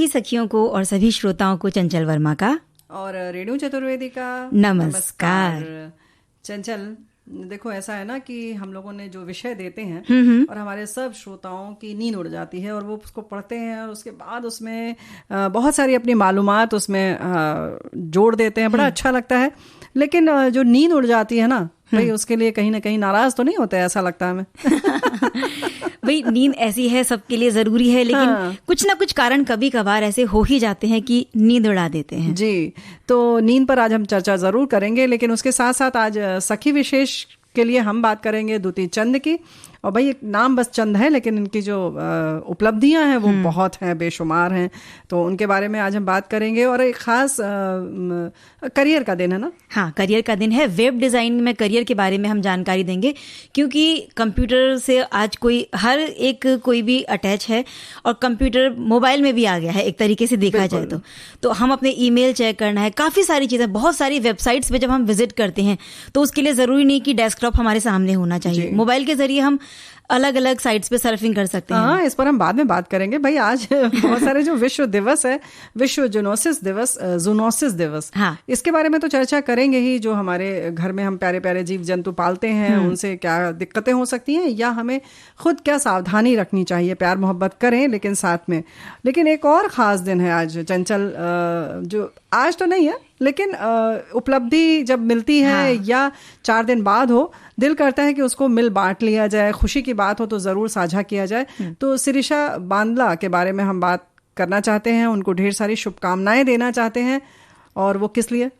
सभी सखियों को और सभी श्रोताओं को चंचल वर्मा का और रेणु चतुर्वेदी का नमस्कार। चंचल, देखो ऐसा है ना कि हम लोगों ने जो विषय देते हैं और हमारे सब श्रोताओं की नींद उड़ जाती है और वो उसको पढ़ते हैं और उसके बाद उसमें बहुत सारी अपनी मालूमात उसमें जोड़ देते हैं, बड़ा अच्छा लगता है। लेकिन जो नींद उड़ जाती है ना भाई, उसके लिए कहीं ना कहीं नाराज तो नहीं होते, ऐसा लगता है हमें। भाई नींद ऐसी है, सबके लिए जरूरी है, लेकिन कुछ ना कुछ कारण कभी कभार ऐसे हो ही जाते हैं कि नींद उड़ा देते हैं। जी, तो नींद पर आज हम चर्चा जरूर करेंगे, लेकिन उसके साथ साथ आज सखी विशेष के लिए हम बात करेंगे दूती चंद की। और भाई एक नाम बस चंद है, लेकिन इनकी जो उपलब्धियां हैं वो बहुत हैं, बेशुमार हैं, तो उनके बारे में आज हम बात करेंगे। और एक खास करियर का दिन है ना। हाँ, करियर का दिन है। वेब डिज़ाइन में करियर के बारे में हम जानकारी देंगे, क्योंकि कंप्यूटर से आज हर एक कोई भी अटैच है और कंप्यूटर मोबाइल में भी आ गया है एक तरीके से देखा जाए तो हम अपने ईमेल चेक करना है, काफ़ी सारी चीज़ें, बहुत सारी वेबसाइट्स पे जब हम विजिट करते हैं तो उसके लिए ज़रूरी नहीं कि डेस्कटॉप हमारे सामने होना चाहिए, मोबाइल के जरिए हम अलग अलग साइट्स पे सर्फिंग कर सकते हैं। हाँ, इस पर हम बाद में बात करेंगे। भाई आज बहुत सारे जो विश्व दिवस है, विश्व जूनोसिस दिवस, हाँ, इसके बारे में तो चर्चा करेंगे ही। जो हमारे घर में हम प्यारे प्यारे जीव जंतु पालते हैं, उनसे क्या दिक्कतें हो सकती हैं या हमें खुद क्या सावधानी रखनी चाहिए। प्यार मोहब्बत करें लेकिन साथ में। लेकिन एक और खास दिन है आज चंचल, जो आज तो नहीं है लेकिन उपलब्धि जब मिलती है, हाँ, या 4 दिन बाद हो, दिल करता है कि उसको मिल बांट लिया जाए, खुशी की बात हो तो ज़रूर साझा किया जाए। तो शिरीषा बांदला के बारे में हम बात करना चाहते हैं, उनको ढेर सारी शुभकामनाएं देना चाहते हैं। और वो किस लिए?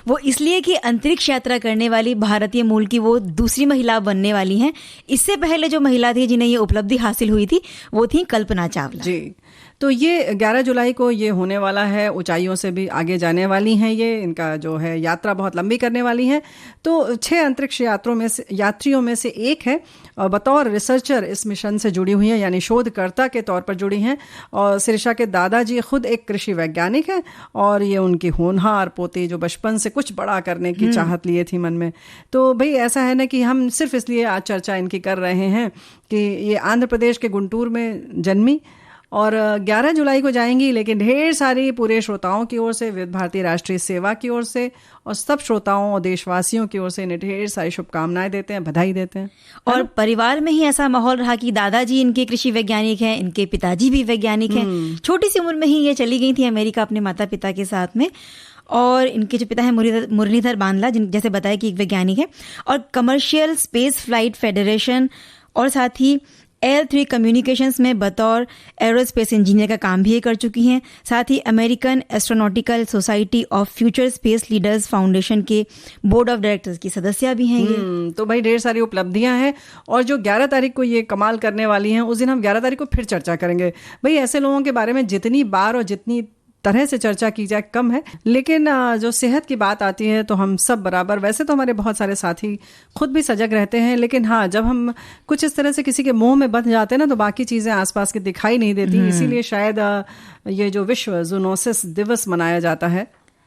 वो इसलिए कि अंतरिक्ष यात्रा करने वाली भारतीय मूल की वो दूसरी महिला बनने वाली हैं। इससे पहले जो महिला थी जिन्हें ये उपलब्धि हासिल हुई थी वो थी कल्पना चावला जी। तो ये 11 जुलाई को ये होने वाला है, ऊंचाइयों से भी आगे जाने वाली हैं ये, इनका जो है यात्रा बहुत लंबी करने वाली हैं। तो 6 अंतरिक्ष यात्रियों में से एक है और बतौर रिसर्चर इस मिशन से जुड़ी हुई है, यानी शोधकर्ता के तौर पर जुड़ी हैं। और शिरीषा के दादाजी खुद एक कृषि वैज्ञानिक हैं और ये उनकी होनहार पोती जो बचपन से कुछ बड़ा करने की चाहत लिए थी मन में। तो भाई ऐसा है ना कि हम सिर्फ इसलिए आज चर्चा इनकी कर रहे हैं कि ये आंध्र प्रदेश के गुंटूर में जन्मी और 11 जुलाई को जाएंगी। लेकिन ढेर सारी पूरे श्रोताओं की ओर से, विविध भारती राष्ट्रीय सेवा की ओर से और सब श्रोताओं और देशवासियों की ओर से इन्हें ढेर सारी शुभकामनाएं देते हैं, बधाई देते हैं। और परिवार में ही ऐसा माहौल रहा कि दादाजी इनके कृषि वैज्ञानिक हैं, इनके पिताजी भी वैज्ञानिक हैं। छोटी सी उम्र में ही ये चली गई थी अमेरिका अपने माता पिता के साथ में। और इनके जो पिता है मुरलीधर बांदला, जैसे बताया कि एक वैज्ञानिक है और कमर्शियल स्पेस फ्लाइट फेडरेशन और साथ ही L3 कम्युनिकेशंस में बतौर एरोस्पेस इंजीनियर का काम भी कर चुकी हैं। साथ ही American astronautical society of future space leaders foundation के बोर्ड ऑफ डायरेक्टर्स की सदस्य भी हैं ये। तो भाई ढेर सारी उपलब्धियां हैं और जो 11 तारीख को ये कमाल करने वाली हैं, उस दिन हम 11 तारीख को फिर चर्चा करेंगे। भाई ऐसे लोगों के बारे में जितनी बार और जितनी तरह से चर्चा की जाए कम है, लेकिन जो सेहत की बात आती है तो हम सब बराबर, वैसे तो हमारे बहुत सारे साथी खुद भी सजग रहते हैं, लेकिन हाँ, जब हम कुछ इस तरह से किसी के मुंह में बंध जाते हैं ना तो बाकी चीज़ें आसपास की दिखाई नहीं देती। इसीलिए शायद ये जो विश्व जूनोसिस दिवस मनाया जाता है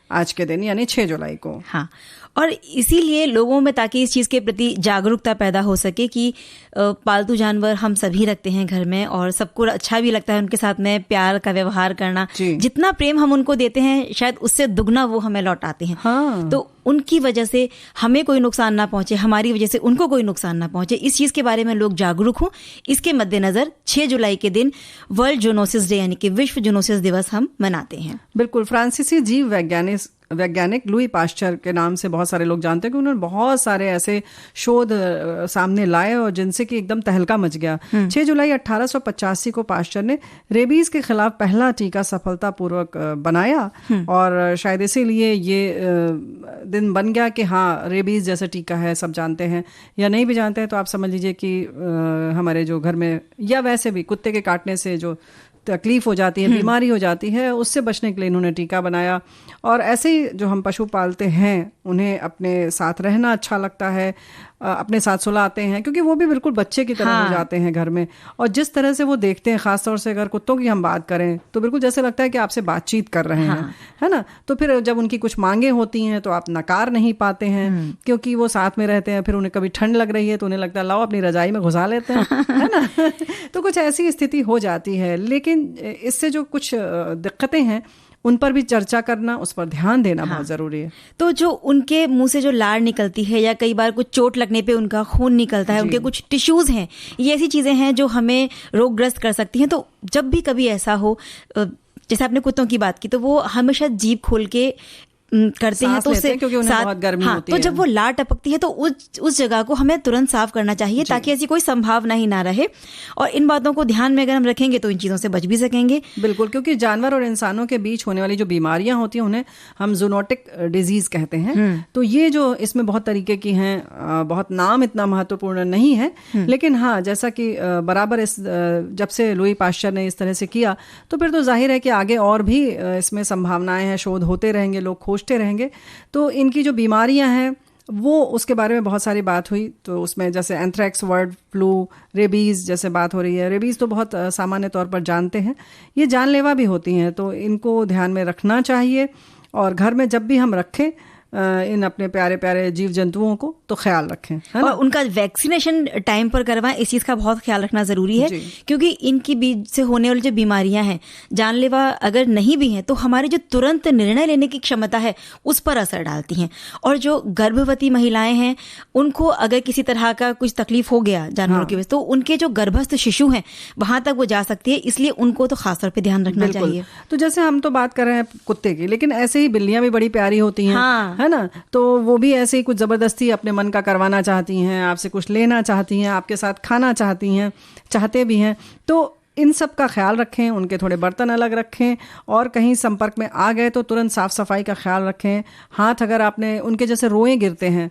आज के दिन, यानी 6 जुलाई को। हाँ, और इसीलिए लोगों में, ताकि इस चीज़ के प्रति जागरूकता पैदा हो सके कि पालतू जानवर हम सभी रखते हैं घर में और सबको अच्छा भी लगता है उनके साथ में प्यार का व्यवहार करना। जितना प्रेम हम उनको देते हैं शायद उससे दुगना वो हमें लौटाते हैं। हाँ। तो उनकी वजह से हमें कोई नुकसान ना पहुंचे, हमारी वजह से उनको कोई नुकसान ना पहुंचे, इस चीज़ के बारे में लोग जागरूक हों। इसके मद्देनजर 6 जुलाई के दिन वर्ल्ड जूनोसिस डे यानी कि विश्व जूनोसिस दिवस हम मनाते हैं। बिल्कुल। फ्रांसीसी जीव वैज्ञानिक लुई पाश्चर के नाम से बहुत सारे लोग जानते हैं कि उन्होंने बहुत सारे ऐसे शोध सामने लाए और जिनसे कि एकदम तहलका मच गया। 6 जुलाई 1885 को पाश्चर ने रेबीज के खिलाफ पहला टीका सफलतापूर्वक बनाया और शायद इसीलिए ये दिन बन गया कि हाँ, रेबीज जैसा टीका है, सब जानते हैं या नहीं भी जानते हैं तो आप समझ लीजिए कि हमारे जो घर में या वैसे भी कुत्ते के काटने से जो तकलीफ हो जाती है, बीमारी हो जाती है, उससे बचने के लिए इन्होंने टीका बनाया। और ऐसे ही जो हम पशु पालते हैं उन्हें अपने साथ रहना अच्छा लगता है, अपने साथ सुलाते हैं क्योंकि वो भी बिल्कुल बच्चे की तरह हो जाते हैं घर में। और जिस तरह से वो देखते हैं, खासतौर से अगर कुत्तों की हम बात करें तो बिल्कुल जैसे लगता है कि आपसे बातचीत कर रहे हैं, है ना। तो फिर जब उनकी कुछ मांगे होती हैं तो आप नकार नहीं पाते हैं क्योंकि वो साथ में रहते हैं। फिर उन्हें कभी ठंड लग रही है तो उन्हें लगता है लाओ अपनी रजाई में घुसा लेते हैं, है ना। तो कुछ ऐसी स्थिति हो जाती है। लेकिन लेकिन इससे जो कुछ दिक्कतें हैं उन पर भी चर्चा करना, उस पर ध्यान देना बहुत जरूरी है। तो जो उनके मुंह से जो लार निकलती है या कई बार कुछ चोट लगने पे उनका खून निकलता है, उनके कुछ टिश्यूज हैं, ये ऐसी चीजें हैं जो हमें रोगग्रस्त कर सकती हैं। तो जब भी कभी ऐसा हो, जैसे आपने कुत्तों की बात की, तो वो हमेशा जीभ खोल के करते हैं, तो उससे क्योंकि उन्हें बहुत गर्मी होती तो है। जब वो लार टपकती है तो उस जगह को हमें तुरंत साफ करना चाहिए, ताकि ऐसी कोई संभावना ही ना रहे। और इन बातों को ध्यान में अगर हम रखेंगे तो इन चीजों से बच भी सकेंगे। बिल्कुल, क्योंकि जानवर और इंसानों के बीच होने वाली जो बीमारियां होती हैं उन्हें हम जूनोटिक डिजीज कहते हैं। तो ये जो इसमें बहुत तरीके की हैं, बहुत नाम इतना महत्वपूर्ण नहीं है, लेकिन हाँ, जैसा कि बराबर जब से लुई पाश्चर ने इस तरह से किया, तो फिर तो जाहिर है कि आगे और भी इसमें संभावनाएं हैं, शोध होते रहेंगे, लोग खोजते रहेंगे। तो इनकी जो बीमारियां हैं वो, उसके बारे में बहुत सारी बात हुई। तो उसमें जैसे एंथ्रैक्स, बर्ड फ्लू, रेबीज जैसे बात हो रही है। रेबीज तो बहुत सामान्य तौर पर जानते हैं, ये जानलेवा भी होती हैं, तो इनको ध्यान में रखना चाहिए। और घर में जब भी हम रखें इन अपने प्यारे प्यारे जीव जंतुओं को, तो ख्याल रखें, है ना? और उनका वैक्सीनेशन टाइम पर करवाएं, इस चीज का बहुत ख्याल रखना जरूरी है, क्योंकि इनकी बीज से होने वाली जो बीमारियां हैं, जानलेवा अगर नहीं भी हैं, तो हमारी जो तुरंत निर्णय लेने की क्षमता है उस पर असर डालती हैं। और जो गर्भवती महिलाएं हैं, उनको अगर किसी तरह का कुछ तकलीफ हो गया जानवरों की वजह से, तो उनके जो गर्भस्थ शिशु हैं वहां तक वो जा सकती है, इसलिए उनको तो खासतौर पर ध्यान रखना चाहिए। तो जैसे हम तो बात कर रहे हैं कुत्ते की, लेकिन ऐसे ही बिल्लियां भी बड़ी प्यारी होती हैं, है ना? तो वो भी ऐसे ही कुछ जबरदस्ती अपने मन का करवाना चाहती हैं, आपसे कुछ लेना चाहती हैं, आपके साथ खाना चाहती हैं, चाहते भी हैं। तो इन सब का ख्याल रखें, उनके थोड़े बर्तन अलग रखें, और कहीं संपर्क में आ गए तो तुरंत साफ सफाई का ख्याल रखें। हाथ, अगर आपने उनके जैसे रोए गिरते हैं,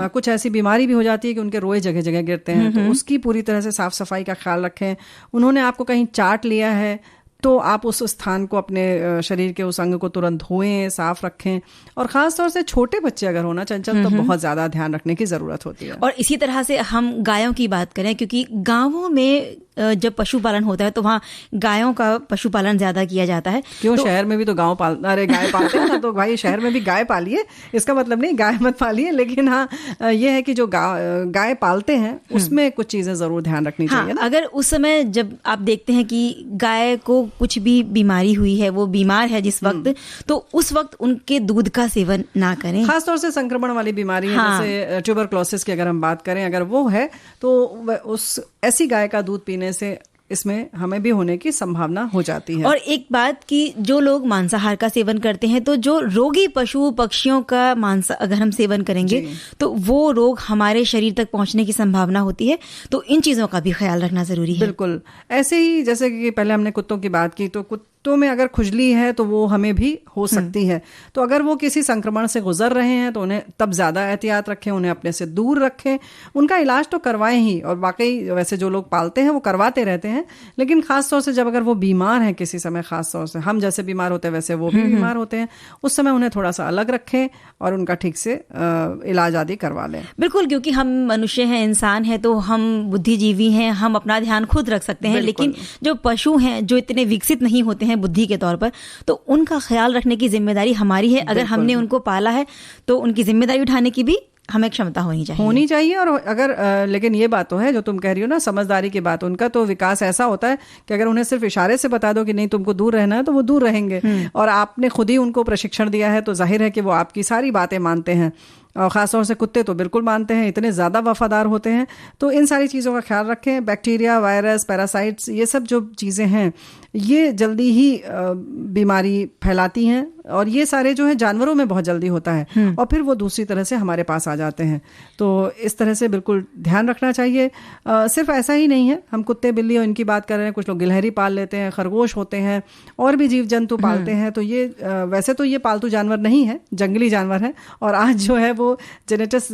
कुछ ऐसी बीमारी भी हो जाती है कि उनके रोए जगह जगह गिरते हैं, तो उसकी पूरी तरह से साफ सफाई का ख्याल रखें। उन्होंने आपको कहीं चाट लिया है तो आप उस स्थान को, अपने शरीर के उस अंग को तुरंत धोएं, साफ रखें। और खास तौर से छोटे बच्चे अगर होना चंचल, तो बहुत ज्यादा ध्यान रखने की जरूरत होती है। और इसी तरह से हम गायों की बात करें, क्योंकि गांवों में जब पशुपालन होता है तो वहाँ गायों का पशुपालन ज्यादा किया जाता है। क्यों, शहर में भी तो गाय पालते हैं ना, तो भाई शहर में भी गाय पालिए, इसका मतलब नहीं गाय मत पालिए, लेकिन हाँ, ये है कि जो गाय पालते हैं उसमें कुछ चीजें जरूर ध्यान रखनी चाहिए ना? अगर उस समय जब आप देखते हैं कि गाय को कुछ भी बीमारी हुई है, वो बीमार है जिस वक्त, तो उस वक्त उनके दूध का सेवन ना करें। खासतौर से संक्रमण वाली बीमारी है, जैसे ट्यूबरक्लोसिस की अगर हम बात करें, अगर वो है तो उस ऐसी गाय का दूध पीने से इसमें हमें भी होने की संभावना हो जाती है। और एक बात कि जो लोग मांसाहार का सेवन करते हैं, तो जो रोगी पशु पक्षियों का मांस अगर हम सेवन करेंगे तो वो रोग हमारे शरीर तक पहुंचने की संभावना होती है। तो इन चीजों का भी ख्याल रखना जरूरी है। बिल्कुल, ऐसे ही जैसे कि पहले हमने कुत्तों की बात की, तो कुत्तों में अगर खुजली है तो वो हमें भी हो सकती है। तो अगर वो किसी संक्रमण से गुजर रहे हैं तो उन्हें तब ज्यादा एहतियात रखें, उन्हें अपने से दूर रखें। उनका इलाज तो करवाएं ही, और वाकई वैसे जो लोग पालते हैं वो करवाते रहते हैं, लेकिन खासतौर से जब अगर वो बीमार हैं किसी समय, खासतौर से हम जैसे बीमार होते हैं वैसे वो भी बीमार होते हैं, उस समय उन्हें थोड़ा सा अलग रखें और उनका ठीक से इलाज आदि करवा लें। बिल्कुल, क्योंकि हम मनुष्य हैं, इंसान हैं, तो हम बुद्धिजीवी हैं, हम अपना ध्यान खुद रख सकते हैं, लेकिन जो पशु हैं, जो इतने विकसित नहीं होते हैं बुद्धि के तौर पर, तो उनका ख्याल रखने की जिम्मेदारी हमारी है। अगर हमने उनको पाला है तो उनकी जिम्मेदारी उठाने की भी हमें क्षमता होनी चाहिए। और अगर लेकिन ये बात तो है जो तुम कह रही हो ना, समझदारी की बात, उनका तो विकास ऐसा होता है कि अगर उन्हें सिर्फ इशारे से बता दो कि नहीं तुमको दूर रहना है, तो वो दूर रहेंगे। और आपने खुद ही उनको प्रशिक्षण दिया है, तो जाहिर है कि वो आपकी सारी बातें मानते हैं। और ख़ासतौर से कुत्ते तो बिल्कुल मानते हैं, इतने ज़्यादा वफादार होते हैं। तो इन सारी चीज़ों का ख्याल रखें। बैक्टीरिया, वायरस, पैरासाइट्स, ये सब जो चीज़ें हैं ये जल्दी ही बीमारी फैलाती हैं, और ये सारे जो है जानवरों में बहुत जल्दी होता है, और फिर वो दूसरी तरह से हमारे पास आ जाते हैं। तो इस तरह से बिल्कुल ध्यान रखना चाहिए। सिर्फ ऐसा ही नहीं है, हम कुत्ते बिल्ली और इनकी बात कर रहे हैं, कुछ लोग गिलहरी पाल लेते हैं, खरगोश होते हैं, और भी जीव जंतु पालते हैं। तो ये वैसे तो ये पालतू जानवर नहीं है, जंगली जानवर है। और आज जो है वो जेनेटिक्स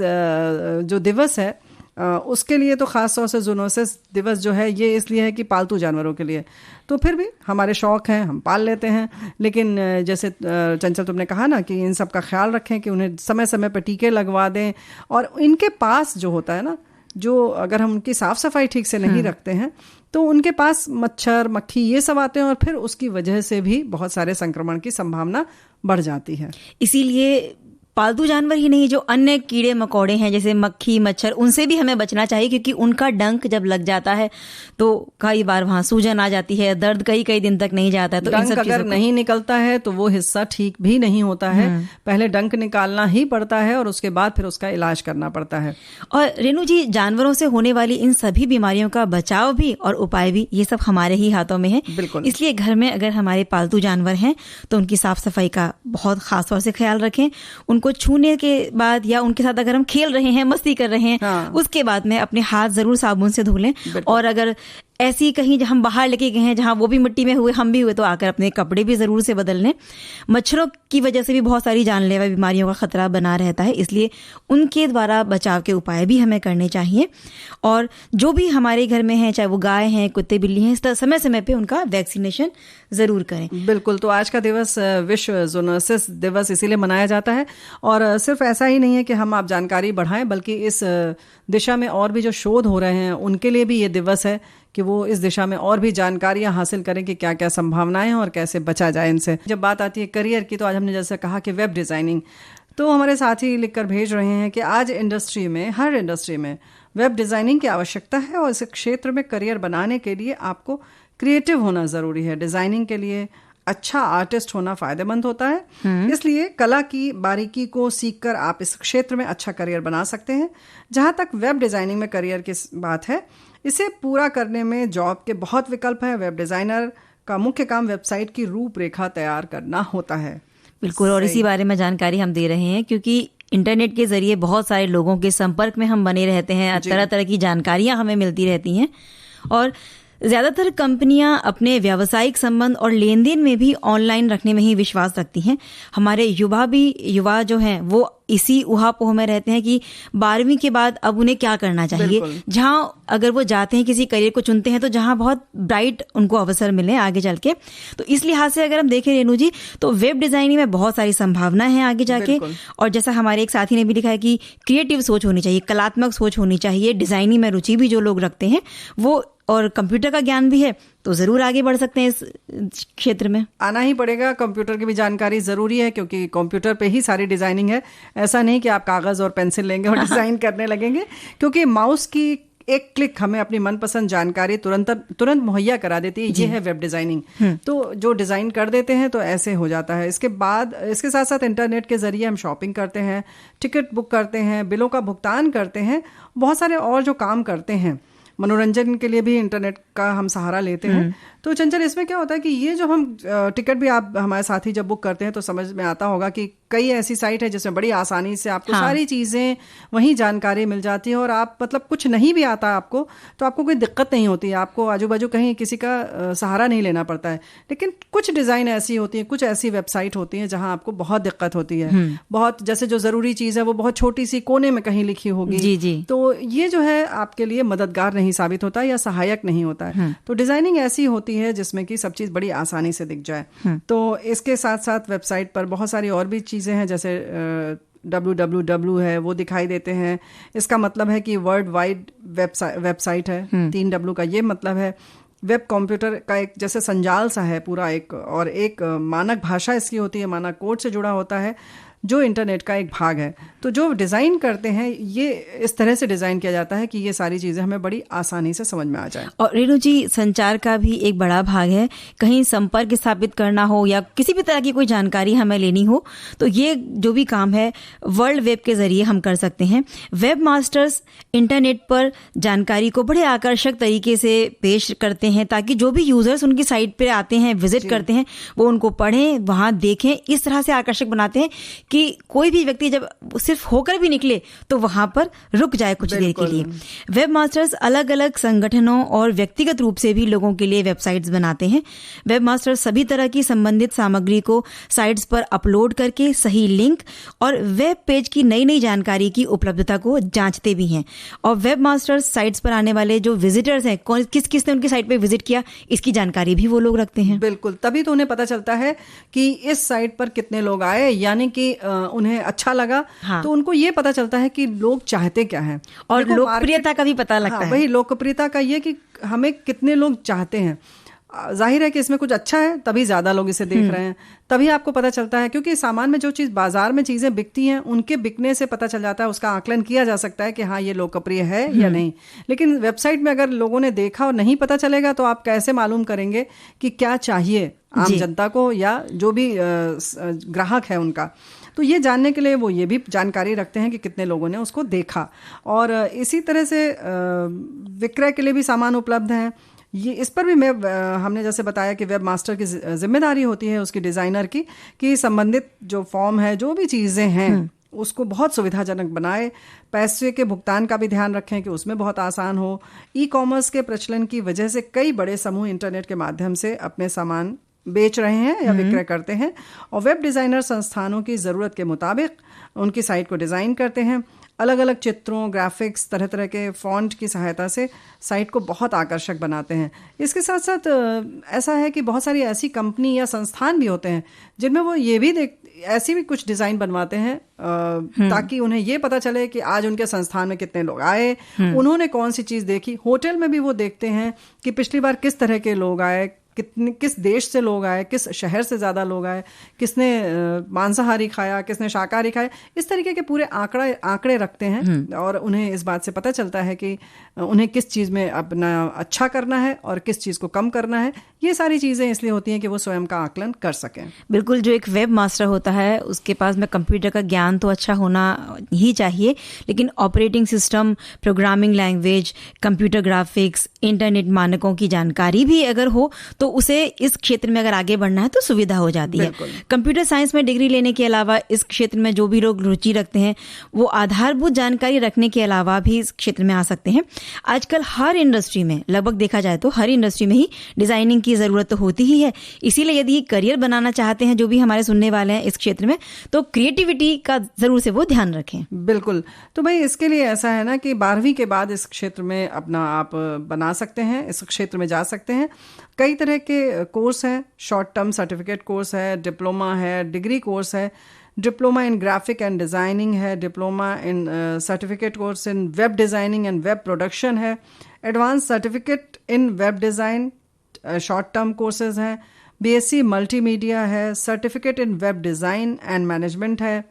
जो दिवस है उसके लिए तो खास तौर से जूनोसिस दिवस जो है ये इसलिए है कि पालतू जानवरों के लिए। तो फिर भी हमारे शौक हैं, हम पाल लेते हैं। लेकिन जैसे चंचल तुमने कहा ना कि इन सब का ख्याल रखें, कि उन्हें समय समय पर टीके लगवा दें। और इनके पास जो होता है ना, जो अगर हम उनकी साफ सफाई ठीक से नहीं रखते हैं तो उनके पास मच्छर, मक्खी ये सब आते हैं, और फिर उसकी वजह से भी बहुत सारे संक्रमण की संभावना बढ़ जाती है। इसीलिए पालतू जानवर ही नहीं, जो अन्य कीड़े मकोड़े हैं जैसे मक्खी मच्छर, उनसे भी हमें बचना चाहिए, क्योंकि उनका डंक जब लग जाता है तो कई बार वहां सूजन आ जाती है, दर्द कई दिन तक नहीं जाता है। तो डंक अगर नहीं निकलता है तो वो हिस्सा ठीक भी नहीं होता है। पहले डंक निकालना ही पड़ता है और उसके बाद फिर उसका इलाज करना पड़ता है। और रेणु जी, जानवरों से होने वाली इन सभी बीमारियों का बचाव भी और उपाय भी, ये सब हमारे ही हाथों में है। बिल्कुल। इसलिए घर में अगर हमारे पालतू जानवर हैं तो उनकी साफ सफाई का बहुत खास तौर से ख्याल रखें। उनको छूने के बाद या उनके साथ अगर हम खेल रहे हैं, मस्ती कर रहे हैं, उसके बाद में अपने हाथ जरूर साबुन से धो लें। और अगर ऐसी कहीं हम बाहर लेके गए हैं जहां वो भी मिट्टी में हुए, हम भी हुए, तो आकर अपने कपड़े भी जरूर से बदल लें। मच्छरों की वजह से भी बहुत सारी जानलेवा बीमारियों का खतरा बना रहता है, इसलिए उनके द्वारा बचाव के उपाय भी हमें करने चाहिए। और जो भी हमारे घर में है, चाहे वो गाय हैं, कुत्ते बिल्ली हैं, समय समय पे उनका वैक्सीनेशन जरूर करें। बिल्कुल। तो आज का दिवस विश्व ज़ूनोसिस दिवस इसीलिए मनाया जाता है। और सिर्फ ऐसा ही नहीं है कि हम आप जानकारी बढ़ाएं, बल्कि इस दिशा में और भी जो शोध हो रहे हैं उनके लिए भी ये दिवस है कि वो इस दिशा में और भी जानकारियां हासिल करें कि क्या क्या संभावनाएं हैं और कैसे बचा जाए इनसे। जब बात आती है करियर की, तो आज हमने जैसे कहा कि वेब डिज़ाइनिंग, तो हमारे साथी लिखकर भेज रहे हैं कि आज इंडस्ट्री में, हर इंडस्ट्री में वेब डिज़ाइनिंग की आवश्यकता है और इस क्षेत्र में करियर बनाने के लिए आपको क्रिएटिव होना ज़रूरी है। डिज़ाइनिंग के लिए अच्छा आर्टिस्ट होना फायदेमंद होता है। इसलिए कला की बारीकी को सीखकर आप इस क्षेत्र में अच्छा करियर बना सकते हैं। जहां तक वेब डिज़ाइनिंग में करियर की बात है, इसे पूरा करने में जॉब के बहुत विकल्प हैं। वेब डिज़ाइनर का मुख्य काम वेबसाइट की रूपरेखा तैयार करना होता है। बिल्कुल। और इसी बारे में जानकारी हम दे रहे हैं क्योंकि इंटरनेट के जरिए बहुत सारे लोगों के संपर्क में हम बने रहते हैं, तरह तरह की जानकारियां हमें मिलती रहती हैं। और ज्यादातर कंपनियां अपने व्यावसायिक संबंध और लेन देन में भी ऑनलाइन रखने में ही विश्वास रखती हैं। हमारे युवा जो हैं वो इसी उहापोह में रहते हैं कि 12वीं के बाद अब उन्हें क्या करना चाहिए। जहां अगर वो जाते हैं, किसी करियर को चुनते हैं, तो जहां बहुत ब्राइट उनको अवसर मिले आगे चल के। तो इस लिहाज से अगर हम देखें रेणु जी, तो वेब डिजाइनिंग में बहुत सारी संभावना है आगे जाके। और जैसा हमारे एक साथी ने भी लिखा है कि क्रिएटिव सोच होनी चाहिए, कलात्मक सोच होनी चाहिए, डिजाइनिंग में रुचि भी जो लोग रखते हैं वो, और कंप्यूटर का ज्ञान भी है, तो जरूर आगे बढ़ सकते हैं इस क्षेत्र में। आना ही पड़ेगा। कंप्यूटर की भी जानकारी जरूरी है क्योंकि कंप्यूटर पे ही सारी डिजाइनिंग है। ऐसा नहीं कि आप कागज और पेंसिल लेंगे और डिजाइन करने लगेंगे, क्योंकि माउस की एक क्लिक हमें अपनी मनपसंद जानकारी तुरंत मुहैया करा देती है। ये है वेब डिजाइनिंग। तो जो डिजाइन कर देते हैं तो ऐसे हो जाता है। इसके बाद इसके साथ साथ इंटरनेट के जरिए हम शॉपिंग करते हैं, टिकट बुक करते हैं, बिलों का भुगतान करते हैं, बहुत सारे और जो काम करते हैं, मनोरंजन के लिए भी इंटरनेट का हम सहारा लेते हैं। तो चंचल, इसमें क्या होता है कि ये जो हम टिकट भी आप हमारे साथी जब बुक करते हैं तो समझ में आता होगा कि कई ऐसी साइट है जिसमें बड़ी आसानी से आपको सारी चीज़ें वहीं जानकारी मिल जाती है और आप मतलब कुछ नहीं भी आता आपको तो आपको कोई दिक्कत नहीं होती है। आपको आजू बाजू कहीं किसी का सहारा नहीं लेना पड़ता है। लेकिन कुछ डिज़ाइन ऐसी होती है, कुछ ऐसी वेबसाइट होती हैं जहां आपको बहुत दिक्कत होती है। बहुत जैसे जो ज़रूरी चीज़ है वो बहुत छोटी सी कोने में कहीं लिखी होगी। जी। तो ये जो है आपके लिए मददगार नहीं साबित होता या सहायक नहीं होता है। तो डिज़ाइनिंग ऐसी होती है जिसमें कि सब चीज़ बड़ी आसानी से दिख जाए। तो इसके साथ साथ वेबसाइट पर बहुत सारी और भी चीज़ें हैं, जैसे www है वो दिखाई देते हैं। इसका मतलब है कि वर्ल्ड वाइड वेबसाइट है। 3 W का ये मतलब है। वेब कंप्यूटर का एक जैसे संजाल सा है पूरा एक, और एक मानक भाषा इसकी होती है, मानक कोड से जुड़ा होता है जो इंटरनेट का एक भाग है। तो जो डिज़ाइन करते हैं ये इस तरह से डिज़ाइन किया जाता है कि ये सारी चीज़ें हमें बड़ी आसानी से समझ में आ जाए। और रेणु जी, संचार का भी एक बड़ा भाग है। कहीं संपर्क स्थापित करना हो या किसी भी तरह की कोई जानकारी हमें लेनी हो तो ये जो भी काम है वर्ल्ड वेब के जरिए हम कर सकते हैं। वेब मास्टर्स इंटरनेट पर जानकारी को बड़े आकर्षक तरीके से पेश करते हैं ताकि जो भी यूजर्स उनकी साइट पर आते हैं, विजिट करते हैं, वो उनको पढ़ें, वहाँ देखें। इस तरह से आकर्षक बनाते हैं कि कोई भी व्यक्ति जब सिर्फ होकर भी निकले तो वहां पर रुक जाए कुछ देर के लिए। वेब मास्टर्स अलग अलग संगठनों और व्यक्तिगत रूप से भी लोगों के लिए वेबसाइट्स बनाते हैं। वेब मास्टर्स सभी तरह की संबंधित सामग्री को साइट्स पर अपलोड करके सही लिंक और वेब पेज की नई नई जानकारी की उपलब्धता को जांचते भी हैं। और वेब मास्टर्स साइट्स पर आने वाले जो विजिटर्स हैं, किस ने उनकी साइट पर विजिट किया, इसकी जानकारी भी वो लोग रखते हैं। बिल्कुल, तभी तो उन्हें पता चलता है कि इस साइट पर कितने लोग आए, यानी कि उन्हें अच्छा लगा। तो उनको ये पता चलता है कि लोग चाहते क्या हैं, और लोकप्रियता का भी पता लगता है। वही लोकप्रियता का ये कि हमें कितने लोग चाहते हैं। जाहिर है कि इसमें कुछ अच्छा है, तभी ज्यादा लोग इसे देख रहे हैं, तभी आपको पता चलता है। क्योंकि सामान में जो चीज बाजार में चीजें बिकती हैं, उनके बिकने से पता चल जाता है, उसका आकलन किया जा सकता है कि हाँ ये लोकप्रिय है या नहीं। लेकिन वेबसाइट में अगर लोगों ने देखा और नहीं पता चलेगा, तो आप कैसे मालूम करेंगे कि क्या चाहिए आम जनता को या जो भी ग्राहक है उनका। तो ये जानने के लिए वो ये भी जानकारी रखते हैं कि कितने लोगों ने उसको देखा। और इसी तरह से विक्रय के लिए भी सामान उपलब्ध हैं। ये इस पर भी हमने जैसे बताया कि वेब मास्टर की जिम्मेदारी होती है उसकी डिज़ाइनर की, कि संबंधित जो फॉर्म है, जो भी चीज़ें हैं, उसको बहुत सुविधाजनक बनाए। पैसे के भुगतान का भी ध्यान रखें कि उसमें बहुत आसान हो। ई कॉमर्स के प्रचलन की वजह से कई बड़े समूह इंटरनेट के माध्यम से अपने सामान बेच रहे हैं या विक्रय करते हैं, और वेब डिज़ाइनर संस्थानों की ज़रूरत के मुताबिक उनकी साइट को डिज़ाइन करते हैं। अलग अलग चित्रों, ग्राफिक्स, तरह तरह के फॉन्ट की सहायता से साइट को बहुत आकर्षक बनाते हैं। इसके साथ साथ ऐसा है कि बहुत सारी ऐसी कंपनी या संस्थान भी होते हैं जिनमें वो ये भी ऐसी भी कुछ डिज़ाइन बनवाते हैं ताकि उन्हें ये पता चले कि आज उनके संस्थान में कितने लोग आए, उन्होंने कौन सी चीज़ देखी। होटल में भी वो देखते हैं कि पिछली बार किस तरह के लोग आए, किस देश से लोग आए, किस शहर से ज़्यादा लोग आए, किसने मांसाहारी खाया, किसने शाकाहारी खाया। इस तरीके के पूरे आंकड़े रखते हैं और उन्हें इस बात से पता चलता है कि उन्हें किस चीज़ में अपना अच्छा करना है और किस चीज़ को कम करना है। ये सारी चीज़ें इसलिए होती हैं कि वो स्वयं का आकलन कर सकें। बिल्कुल, जो एक वेब मास्टर होता है उसके पास में कंप्यूटर का ज्ञान तो अच्छा होना ही चाहिए, लेकिन operating system, programming language, computer graphics, internet मानकों की जानकारी भी अगर हो तो उसे इस क्षेत्र में अगर आगे बढ़ना है तो सुविधा हो जाती है। कंप्यूटर साइंस में डिग्री लेने के अलावा इस क्षेत्र में जो भी लोग रुचि रखते हैं वो आधारभूत जानकारी रखने के अलावा भी इस क्षेत्र में आ सकते हैं। आजकल हर इंडस्ट्री में, लगभग देखा जाए तो हर इंडस्ट्री में ही डिजाइनिंग की जरूरत तो होती ही है। इसीलिए यदि करियर बनाना चाहते हैं जो भी हमारे सुनने वाले हैं इस क्षेत्र में, तो क्रिएटिविटी का जरूर से वो ध्यान रखें। बिल्कुल। तो भाई इसके लिए ऐसा है ना कि 12वीं के बाद इस क्षेत्र में अपना आप बना सकते हैं, इस क्षेत्र में जा सकते हैं। कई तरह के कोर्स हैं, शॉर्ट टर्म सर्टिफिकेट कोर्स है, डिप्लोमा है, डिग्री कोर्स है, diploma in graphic and designing है, diploma in certificate course in web designing and web production है, advance certificate in web design short term courses हैं, BSc multimedia है, certificate in web design and management है,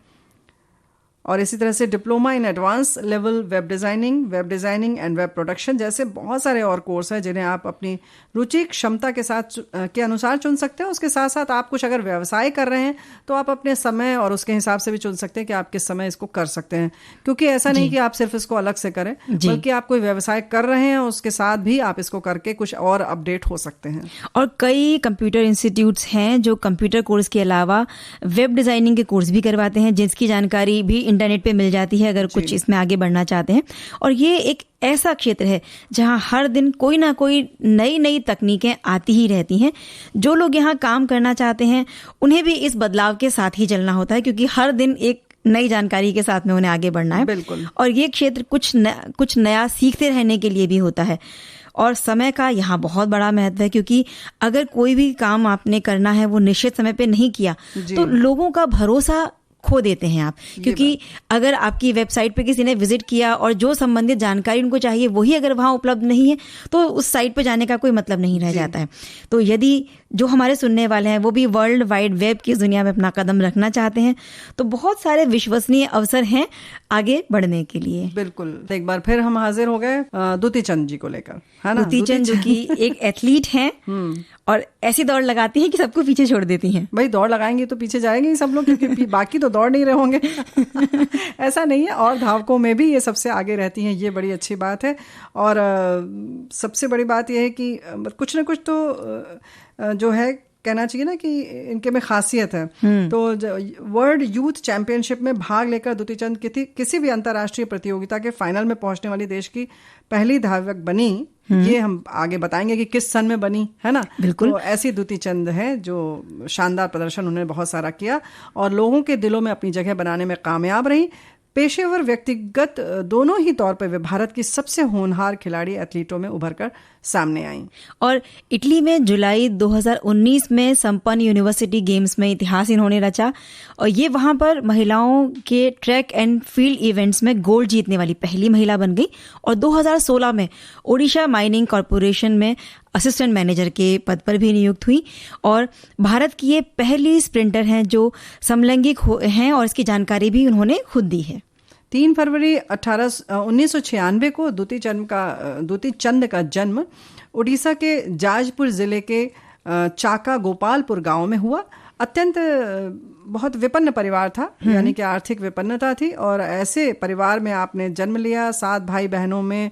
और इसी तरह से diploma in advance level web designing and web production जैसे बहुत सारे और कोर्स हैं जिन्हें आप अपनी रुचि क्षमता के अनुसार चुन सकते हैं। उसके साथ साथ आप कुछ अगर व्यवसाय कर रहे हैं तो आप अपने समय और उसके हिसाब से भी चुन सकते हैं कि आप किस समय इसको कर सकते हैं, क्योंकि ऐसा नहीं कि आप सिर्फ इसको अलग से करें, बल्कि आप कोई व्यवसाय कर रहे हैं उसके साथ भी आप इसको करके कुछ और अपडेट हो सकते हैं। और कई कंप्यूटर इंस्टीट्यूट्स हैं जो कंप्यूटर कोर्स के अलावा वेब डिज़ाइनिंग के कोर्स भी करवाते हैं, जिसकी जानकारी भी इंटरनेट पे मिल जाती है अगर कुछ इसमें आगे बढ़ना चाहते हैं। और ये एक ऐसा क्षेत्र है जहां हर दिन कोई ना कोई नई नई तकनीकें आती ही रहती हैं। जो लोग यहाँ काम करना चाहते हैं उन्हें भी इस बदलाव के साथ ही चलना होता है, क्योंकि हर दिन एक नई जानकारी के साथ में उन्हें आगे बढ़ना है। बिल्कुल। और ये क्षेत्र कुछ नया सीखते रहने के लिए भी होता है। और समय का यहाँ बहुत बड़ा महत्व है, क्योंकि अगर कोई भी काम आपने करना है वो निश्चित समय पे नहीं किया तो लोगों का भरोसा खो देते हैं आप। क्योंकि अगर आपकी वेबसाइट पे किसी ने विजिट किया और जो संबंधित जानकारी उनको चाहिए वही अगर वहाँ उपलब्ध नहीं है तो उस साइट पे जाने का कोई मतलब नहीं रह जाता है। तो यदि जो हमारे सुनने वाले हैं वो भी वर्ल्ड वाइड वेब की दुनिया में अपना कदम रखना चाहते हैं तो बहुत सारे विश्वसनीय अवसर हैं आगे बढ़ने के लिए। बिल्कुल। एक बार फिर हम हाजिर हो गए दुती चंद जी को लेकर, है ना? दुती चंद जो कि एक एथलीट हैं और ऐसी दौड़ लगाती हैं कि सबको पीछे छोड़ देती हैं। भाई दौड़ लगाएंगे तो पीछे जाएंगे ही सब लोग, क्योंकि बाकी तो दौड़ नहीं रहे होंगे। ऐसा नहीं है, और धावकों में भी ये सबसे आगे रहती हैं, ये बड़ी अच्छी बात है। और सबसे बड़ी बात यह है कि कुछ ना कुछ तो जो है कहना चाहिए ना कि इनके में खासियत है। तो वर्ल्ड यूथ चैंपियनशिप में भाग लेकर दुती चंद किसी भी अंतर्राष्ट्रीय प्रतियोगिता के फाइनल में पहुंचने वाली देश की पहली धावक बनी। ये हम आगे बताएंगे कि किस सन में बनी, है ना? बिल्कुल। तो ऐसी दुती चंद है जो शानदार प्रदर्शन उन्होंने बहुत सारा किया और लोगों के दिलों में अपनी जगह बनाने में कामयाब रही। पेशेवर व्यक्तिगत दोनों ही तौर पर वे भारत की सबसे होनहार खिलाड़ी एथलीटों में उभरकर सामने आई। और इटली में जुलाई 2019 में संपन्न यूनिवर्सिटी गेम्स में इतिहास इन्होंने रचा और ये वहां पर महिलाओं के ट्रैक एंड फील्ड इवेंट्स में गोल्ड जीतने वाली पहली महिला बन गई। और 2016 में ओडिशा माइनिंग कॉरपोरेशन में असिस्टेंट मैनेजर के पद पर भी नियुक्त हुई और भारत की ये पहली स्प्रिंटर हैं जो समलैंगिक हैं और इसकी जानकारी भी उन्होंने खुद दी है। 3 फरवरी 1996 को दुती चंद का जन्म उड़ीसा के जाजपुर जिले के चाका गोपालपुर गांव में हुआ। अत्यंत बहुत विपन्न परिवार था, यानी कि आर्थिक विपन्नता थी और ऐसे परिवार में आपने जन्म लिया। 7 भाई बहनों में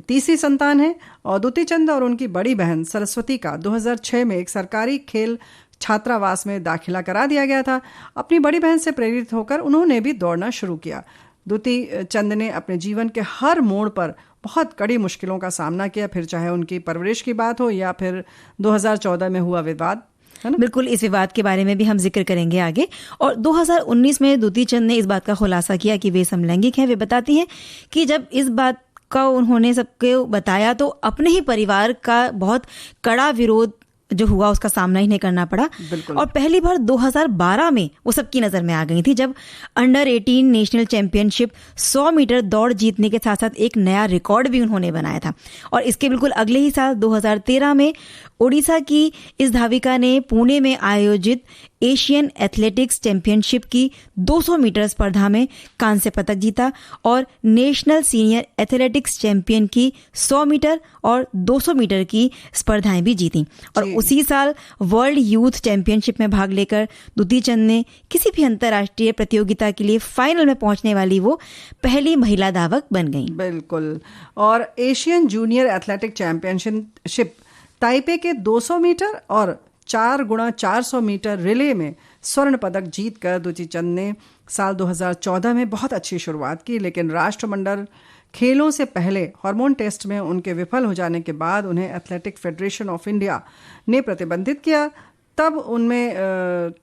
तीसरी संतान है और दुती चंद और उनकी बड़ी बहन सरस्वती का 2006 में एक सरकारी खेल छात्रावास में दाखिला करा दिया गया था। अपनी बड़ी बहन से प्रेरित होकर उन्होंने भी दौड़ना शुरू किया। दुती चंद ने अपने जीवन के हर मोड़ पर बहुत कड़ी मुश्किलों का सामना किया, फिर चाहे उनकी परवरिश की बात हो या फिर 2014 में हुआ विवाद, है ना? बिल्कुल, इस विवाद के बारे में भी हम जिक्र करेंगे आगे। और 2019 में दुती चंद ने इस बात का खुलासा किया कि वे समलैंगिक हैं। वे बताती हैं कि जब इस बात का उन्होंने सबको बताया तो अपने ही परिवार का बहुत कड़ा विरोध जो हुआ उसका सामना ही नहीं करना पड़ा। और पहली बार 2012 में वो सबकी नजर में आ गई थी जब अंडर 18 नेशनल चैंपियनशिप 100 मीटर दौड़ जीतने के साथ साथ एक नया रिकॉर्ड भी उन्होंने बनाया था। और इसके बिल्कुल अगले ही साल 2013 में ओडिशा की इस धाविका ने पुणे में आयोजित एशियन एथलेटिक्स चैंपियनशिप की 200 मीटर स्पर्धा में कांस्य पदक जीता और नेशनल सीनियर एथलेटिक्स चैंपियन की 100 मीटर और 200 मीटर की स्पर्धाएं भी जीती। और उसी साल वर्ल्ड यूथ चैंपियनशिप में भाग लेकर दुती चंद ने किसी भी अंतर्राष्ट्रीय प्रतियोगिता के लिए फाइनल में पहुंचने वाली वो पहली महिला धावक बन गई। बिल्कुल। और Asian junior athletic championship Taipei के 200 मीटर और 4x400 मीटर रिले में स्वर्ण पदक जीतकर दुती चंद ने साल 2014 में बहुत अच्छी शुरुआत की, लेकिन राष्ट्रमंडल खेलों से पहले हार्मोन टेस्ट में उनके विफल हो जाने के बाद उन्हें एथलेटिक फेडरेशन ऑफ इंडिया ने प्रतिबंधित किया। तब उनमें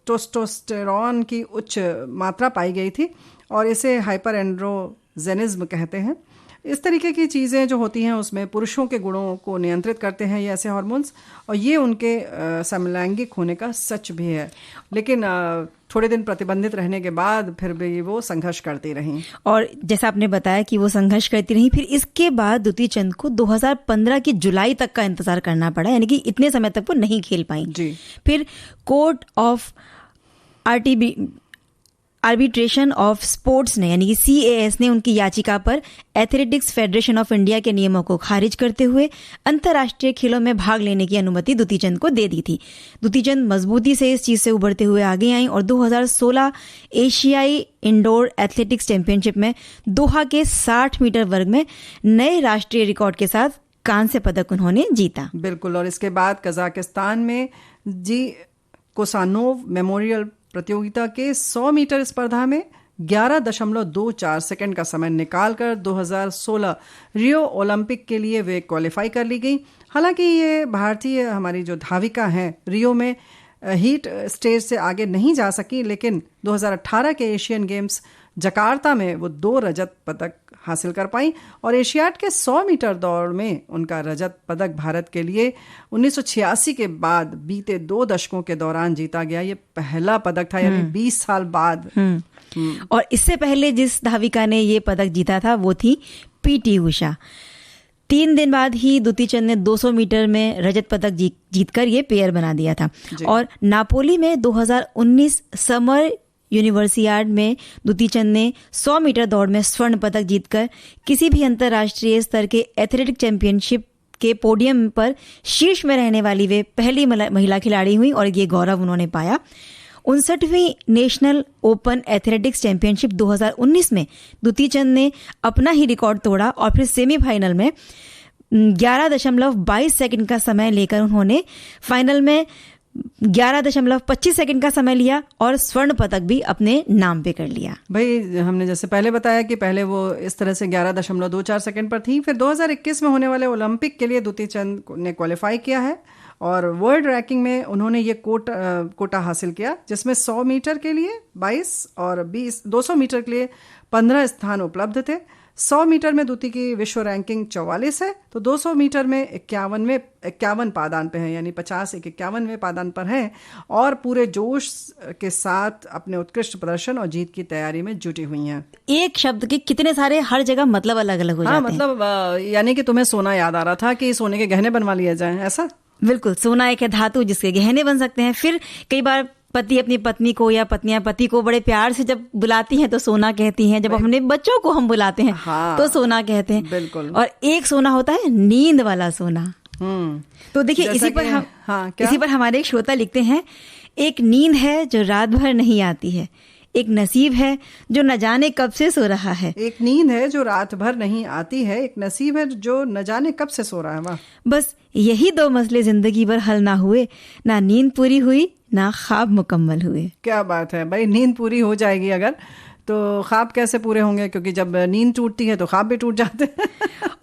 टेस्टोस्टेरोन की उच्च मात्रा पाई गई थी और इसे हाइपर एंड्रोजेनिज्म कहते हैं। इस तरीके की चीज़ें जो होती हैं उसमें पुरुषों के गुणों को नियंत्रित करते हैं ये ऐसे हार्मोन्स, और ये उनके समलैंगिक होने का सच भी है। लेकिन थोड़े दिन प्रतिबंधित रहने के बाद फिर भी वो संघर्ष करती रहीं। और जैसा आपने बताया कि वो संघर्ष करती रहीं, फिर इसके बाद दुती चंद को 2015 की जुलाई तक का इंतजार करना पड़ा, यानी कि इतने समय तक वो नहीं खेल पाई जी। फिर court of arbitration of sports ने यानी कि CAS ने उनकी याचिका पर एथलेटिक्स फेडरेशन ऑफ इंडिया के नियमों को खारिज करते हुए अंतर्राष्ट्रीय खेलों में भाग लेने की अनुमति दुती चंद को दे दी थी। दुती चंद मजबूती से इस चीज से उभरते हुए आगे आई और 2016 एशियाई इंडोर एथलेटिक्स चैंपियनशिप में दोहा के 60 मीटर वर्ग में नए राष्ट्रीय रिकॉर्ड के साथ कांस्य पदक उन्होंने जीता। बिल्कुल। और इसके बाद कजाकिस्तान में जी कोसानोव मेमोरियल प्रतियोगिता के 100 मीटर स्पर्धा में 11.24 सेकंड का समय निकालकर 2016 रियो ओलंपिक के लिए वे क्वालिफाई कर ली गई। हालांकि ये भारतीय हमारी जो धाविका हैं रियो में हीट स्टेज से आगे नहीं जा सकी, लेकिन 2018 के एशियन गेम्स जकार्ता में वो 2 रजत पदक हासिल कर पाई और एशियाड के 100 मीटर दौड़ में उनका रजत पदक भारत के लिए 1986 के बाद बीते 2 दशकों के दौरान जीता गया ये पहला पदक था, यानी 20 साल बाद। और इससे पहले जिस धाविका ने ये पदक जीता था वो थी PT उषा। 3 दिन बाद ही दुती चंद ने 200 मीटर में रजत पदक जीतकर ये पेयर बना दिया था। और नापोली में 2019 समर यूनिवर्सियाड में दुती चंद ने 100 मीटर दौड़ में स्वर्ण पदक जीतकर किसी भी अंतर्राष्ट्रीय स्तर के एथलेटिक चैंपियनशिप के पोडियम पर शीर्ष में रहने वाली वे पहली महिला खिलाड़ी हुई और ये गौरव उन्होंने पाया। 59वीं नेशनल ओपन एथलेटिक्स चैंपियनशिप 2019 में दुती चंद ने अपना ही रिकॉर्ड तोड़ा और फिर सेमीफाइनल में 11.22 सेकंड का समय लेकर उन्होंने फाइनल में 11.25 सेकंड का समय लिया और स्वर्ण पदक भी अपने नाम पे कर लिया। भाई हमने जैसे पहले बताया कि पहले वो इस तरह से 11.24 सेकंड पर थी। फिर 2021 में होने वाले ओलंपिक के लिए दुती चंद ने क्वालिफाई किया है और वर्ल्ड रैंकिंग में उन्होंने ये कोटा हासिल किया, जिसमें 100 मीटर के लिए 22 और 200 मीटर के लिए 15 स्थान उपलब्ध थे। 100 मीटर में दुती की विश्व रैंकिंग 44 है, तो 200 मीटर में 51 पादान पे हैं, यानी 51वें पादान पर हैं और पूरे जोश के साथ अपने उत्कृष्ट प्रदर्शन और जीत की तैयारी में जुटी हुई हैं। एक शब्द के कितने सारे हर जगह मतलब अलग अलग हो जाते हैं। मतलब यानी कि तुम्हें सोना याद आ रहा था कि सोने के गहने बनवा लिए जाएं, ऐसा? बिल्कुल, सोना एक है धातु जिसके गहने बन सकते हैं। फिर कई बार पति अपनी पत्नी को या पत्नियां पति को बड़े प्यार से जब बुलाती हैं तो सोना कहती हैं, जब अपने बच्चों को हम बुलाते हैं तो सोना कहते हैं। बिल्कुल। और एक सोना होता है नींद वाला सोना। तो देखिए इसी पर हमारे एक श्रोता लिखते हैं, एक नींद है जो रात भर नहीं आती है, एक नसीब है जो न जाने कब से सो रहा है। एक नींद है जो रात भर नहीं आती है, एक नसीब है जो न जाने कब से सो रहा है। वाह, बस यही दो मसले जिंदगी भर हल ना हुए, ना नींद पूरी हुई ना ख्वाब मुकम्मल हुए। क्या बात है भाई, नींद पूरी हो जाएगी अगर तो ख्वाब कैसे पूरे होंगे, क्योंकि जब नींद टूटती है तो ख्वाब भी टूट जाते हैं।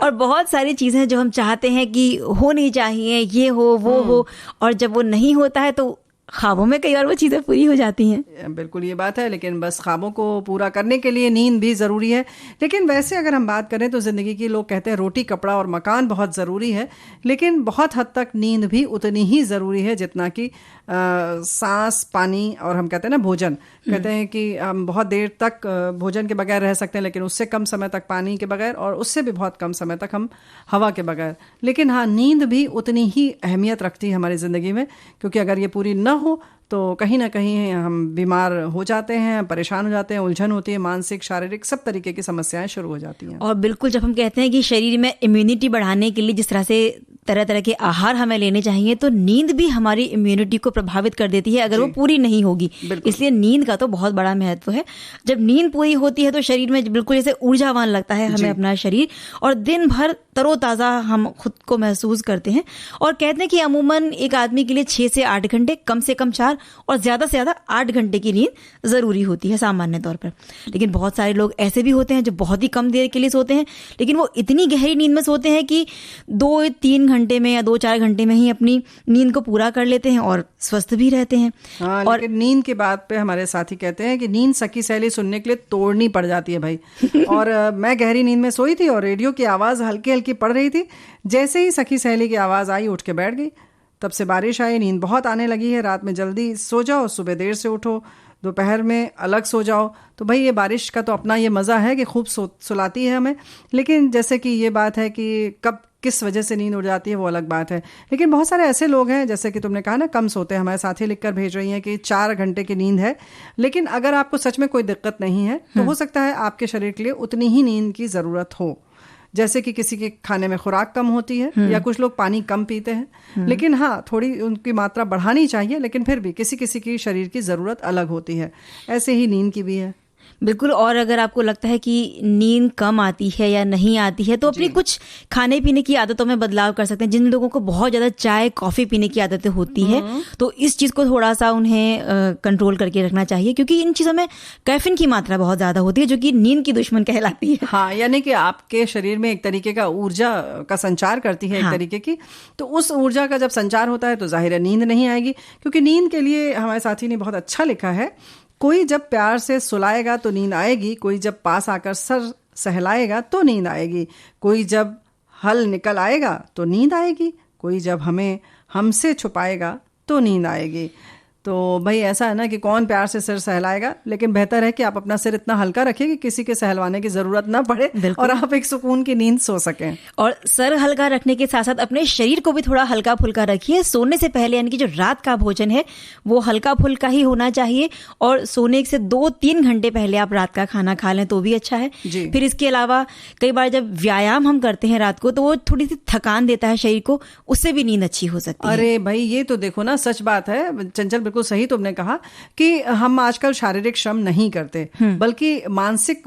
और बहुत सारी चीजें जो हम चाहते हैं कि होनी चाहिए, ये हो वो हो, और जब वो नहीं होता है तो ख्वाबों में कई बार वो चीजें पूरी हो जाती हैं। बिल्कुल ये बात है, लेकिन बस ख्वाबों को पूरा करने के लिए नींद भी ज़रूरी है। लेकिन वैसे अगर हम बात करें तो ज़िंदगी की, लोग कहते हैं रोटी कपड़ा और मकान बहुत ज़रूरी है, लेकिन बहुत हद तक नींद भी उतनी ही ज़रूरी है जितना कि सांस, पानी और हम कहते हैं ना भोजन। कहते हैं कि हम बहुत देर तक भोजन के बगैर रह सकते हैं, लेकिन उससे कम समय तक पानी के बगैर, और उससे भी बहुत कम समय तक हम हवा के बगैर। लेकिन हाँ, नींद भी उतनी ही अहमियत रखती है हमारी ज़िंदगी में, क्योंकि अगर ये पूरी न हो तो कहीं ना कहीं हम बीमार हो जाते हैं, परेशान हो जाते हैं, उलझन होती है, मानसिक शारीरिक सब तरीके की समस्याएं शुरू हो जाती हैं। और बिल्कुल, जब हम कहते हैं कि शरीर में इम्यूनिटी बढ़ाने के लिए जिस तरह से तरह तरह के आहार हमें लेने चाहिए, तो नींद भी हमारी इम्यूनिटी को प्रभावित कर देती है अगर वो पूरी नहीं होगी। इसलिए नींद का तो बहुत बड़ा महत्व है। जब नींद पूरी होती है तो शरीर में बिल्कुल जैसे ऊर्जावान लगता है हमें अपना शरीर, और दिन भर तरोताज़ा हम खुद को महसूस करते हैं। और कहते हैं कि अमूमन एक आदमी के लिए 6 से 8 घंटे, कम से कम 4 और ज़्यादा से ज़्यादा 8 घंटे की नींद ज़रूरी होती है सामान्य तौर पर। लेकिन बहुत सारे लोग ऐसे भी होते हैं जो बहुत ही कम देर के लिए सोते हैं, लेकिन वो इतनी गहरी नींद में सोते हैं कि 2-3 घंटे में या 2-4 घंटे में ही अपनी नींद को पूरा कर लेते हैं और स्वस्थ भी रहते हैं। हाँ, और लेकिन नींद की बात पे हमारे साथी कहते हैं कि नींद सखी सहेली सुनने के लिए तोड़नी पड़ जाती है भाई। और मैं गहरी नींद में सोई थी और रेडियो की आवाज़ हल्की हल्की पड़ रही थी, जैसे ही सखी सहेली की आवाज़ आई उठ के बैठ गई। तब से बारिश आई, नींद बहुत आने लगी है, रात में जल्दी सो जाओ, सुबह देर से उठो, दोपहर में अलग सो जाओ। तो भाई ये बारिश का तो अपना ये मज़ा है कि खूब सुलाती है हमें। लेकिन जैसे कि ये बात है कि कब किस वजह से नींद उड़ जाती है वो अलग बात है। लेकिन बहुत सारे ऐसे लोग हैं, जैसे कि तुमने कहा ना, कम सोते हैं। हमारे साथी लिखकर भेज रही हैं कि 4 घंटे की नींद है, लेकिन अगर आपको सच में कोई दिक्कत नहीं है तो हो सकता है आपके शरीर के लिए उतनी ही नींद की ज़रूरत हो। जैसे कि किसी के खाने में खुराक कम होती है, या कुछ लोग पानी कम पीते हैं। लेकिन हाँ, थोड़ी उनकी मात्रा बढ़ानी चाहिए, लेकिन फिर भी किसी किसी की शरीर की ज़रूरत अलग होती है। ऐसे ही नींद की भी है। बिल्कुल। और अगर आपको लगता है कि नींद कम आती है या नहीं आती है, तो अपनी कुछ खाने पीने की आदतों में बदलाव कर सकते हैं। जिन लोगों को बहुत ज़्यादा चाय कॉफ़ी पीने की आदतें होती है, तो इस चीज़ को थोड़ा सा उन्हें कंट्रोल करके रखना चाहिए, क्योंकि इन चीज़ों में कैफीन की मात्रा बहुत ज़्यादा होती है, जो कि नींद की दुश्मन कहलाती है। हाँ, यानी कि आपके शरीर में एक तरीके का ऊर्जा का संचार करती है, एक तरीके की। तो उस ऊर्जा का जब संचार होता है तो जाहिर है नींद नहीं आएगी। क्योंकि नींद के लिए हमारे साथी ने बहुत अच्छा लिखा है, कोई जब प्यार से सुलाएगा तो नींद आएगी, कोई जब पास आकर सर सहलाएगा तो नींद आएगी, कोई जब हल निकल आएगा तो नींद आएगी, कोई जब हमें हमसे छुपाएगा तो नींद आएगी। तो भाई ऐसा है ना कि कौन प्यार से सिर सहलाएगा, लेकिन बेहतर है कि आप अपना सिर इतना हल्का रखिए कि किसी के सहलवाने की जरूरत ना पड़े और आप एक सुकून की नींद सो सकें। और सर हल्का रखने के साथ साथ अपने शरीर को भी थोड़ा हल्का फुल्का रखिए। सोने से पहले, यानी कि जो रात का भोजन है वो हल्का फुल्का ही होना चाहिए, और सोने से 2-3 घंटे पहले आप रात का खाना खा लें तो भी अच्छा है। फिर इसके अलावा कई बार जब व्यायाम हम करते हैं रात को, तो वो थोड़ी सी थकान देता है शरीर को, उससे भी नींद अच्छी हो सकती है। अरे भाई ये तो देखो ना, सच बात है चंचल, बिल्कुल सही तुमने कहा कि हम आजकल शारीरिक श्रम नहीं करते, बल्कि मानसिक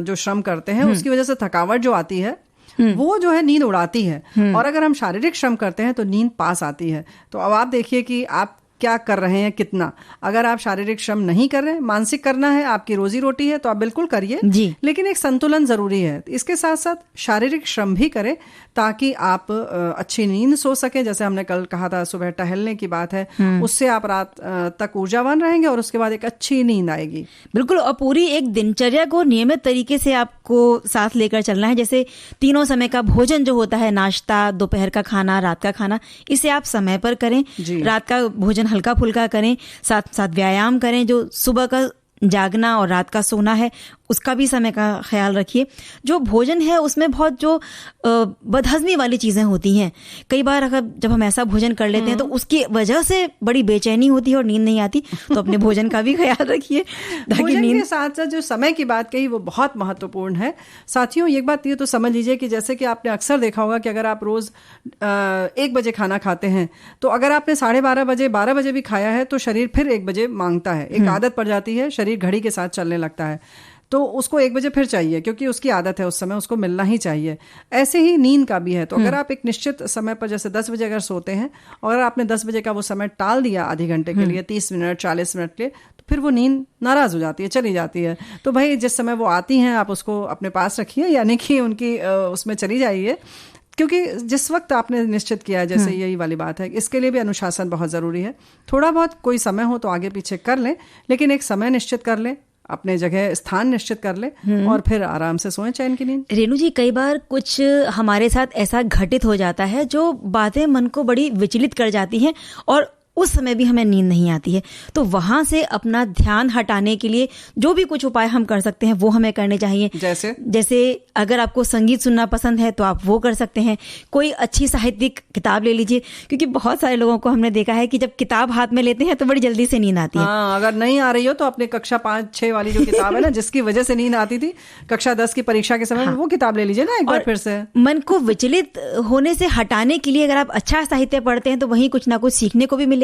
जो श्रम करते हैं उसकी वजह से थकावट जो आती है वो जो है नींद उड़ाती है। और अगर हम शारीरिक श्रम करते हैं तो नींद पास आती है। तो अब आप देखिए कि आप क्या कर रहे हैं, कितना। अगर आप शारीरिक श्रम नहीं कर रहे हैं, मानसिक करना है, आपकी रोजी रोटी है, तो आप बिल्कुल करिए, लेकिन एक संतुलन जरूरी है। इसके साथ साथ शारीरिक श्रम भी करें ताकि आप अच्छी नींद सो सकें। जैसे हमने कल कहा था, सुबह टहलने की बात है, उससे आप रात तक ऊर्जावान रहेंगे और उसके बाद एक अच्छी नींद आएगी। बिल्कुल। और पूरी एक दिनचर्या को नियमित तरीके से आपको साथ लेकर चलना है। जैसे तीनों समय का भोजन जो होता है, नाश्ता, दोपहर का खाना, रात का खाना, इसे आप समय पर करें। रात का भोजन हल्का फुल्का करें, साथ साथ व्यायाम करें। जो सुबह का जागना और रात का सोना है उसका भी समय का ख्याल रखिए। जो भोजन है उसमें बहुत जो बदहजमी वाली चीज़ें होती हैं, कई बार अगर जब हम ऐसा भोजन कर लेते हैं तो उसकी वजह से बड़ी बेचैनी होती है और नींद नहीं आती, तो अपने भोजन का भी ख्याल रखिए ताकि नींद के साथ साथ जो समय की बात कही वो बहुत महत्वपूर्ण है। साथियों, एक बात ये तो समझ लीजिए कि जैसे कि आपने अक्सर देखा होगा कि अगर आप रोज 1 बजे खाना खाते हैं तो अगर आपने 12:30 बजे 12 बजे भी खाया है तो शरीर फिर 1 बजे मांगता है, एक आदत पड़ जाती है, शरीर घड़ी के साथ चलने लगता है, तो उसको 1 बजे फिर चाहिए क्योंकि उसकी आदत है, उस समय उसको मिलना ही चाहिए। ऐसे ही नींद का भी है। तो अगर आप एक निश्चित समय पर जैसे 10 बजे अगर सोते हैं और आपने 10 बजे का वो समय टाल दिया आधे घंटे के लिए, 30 मिनट 40 मिनट के लिए, तो फिर वो नींद नाराज हो जाती है, चली जाती है। तो भाई जिस समय वो आती हैं आप उसको अपने पास रखिए, यानी कि उनकी उसमें चली जाइए, क्योंकि जिस वक्त आपने निश्चित किया है, जैसे यही वाली बात है, इसके लिए भी अनुशासन बहुत ज़रूरी है। थोड़ा बहुत कोई समय हो तो आगे पीछे कर लें, लेकिन एक समय निश्चित कर लें, अपने जगह स्थान निश्चित कर लें और फिर आराम से सोएं चैन की नींद। रेणु जी, कई बार कुछ हमारे साथ ऐसा घटित हो जाता है जो बातें मन को बड़ी विचलित कर जाती हैं और उस समय भी हमें नींद नहीं आती है, तो वहां से अपना ध्यान हटाने के लिए जो भी कुछ उपाय हम कर सकते हैं वो हमें करने चाहिए। जैसे अगर आपको संगीत सुनना पसंद है तो आप वो कर सकते हैं, कोई अच्छी साहित्यिक किताब ले लीजिए, क्योंकि बहुत सारे लोगों को हमने देखा है कि जब किताब हाथ में लेते हैं तो बड़ी जल्दी से नींद आती है। अगर नहीं आ रही हो तो अपने कक्षा 5-6 वाली जो किताब है ना, जिसकी वजह से नींद आती थी कक्षा 10 की परीक्षा के समय, वो किताब ले लीजिए ना एक बार फिर से। मन को विचलित होने से हटाने के लिए अगर आप अच्छा साहित्य पढ़ते हैं तो वहीं कुछ ना कुछ सीखने को भी मिलेगा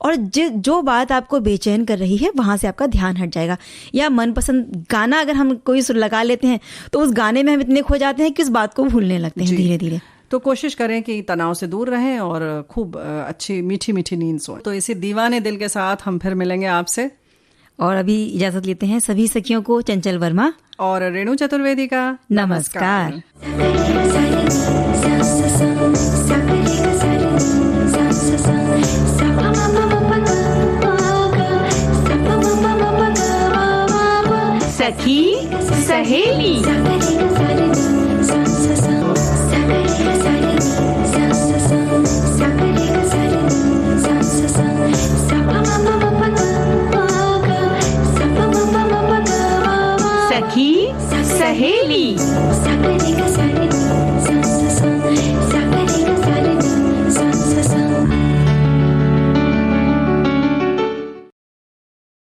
और जो बात आपको बेचैन कर रही है वहां से आपका ध्यान हट जाएगा। या मनपसंद गाना अगर हम कोई सुर लगा लेते हैं तो उस गाने में हम इतने खो जाते हैं कि उस बात को भूलने लगते हैं धीरे धीरे। तो कोशिश करें कि तनाव से दूर रहें और खूब अच्छी मीठी मीठी नींद सोएं। तो इसी दीवाने दिल के साथ हम फिर मिलेंगे आपसे, और अभी इजाजत लेते हैं सभी सखियों को, चंचल वर्मा और रेणु चतुर्वेदी का नमस्कार। सखी सहेली।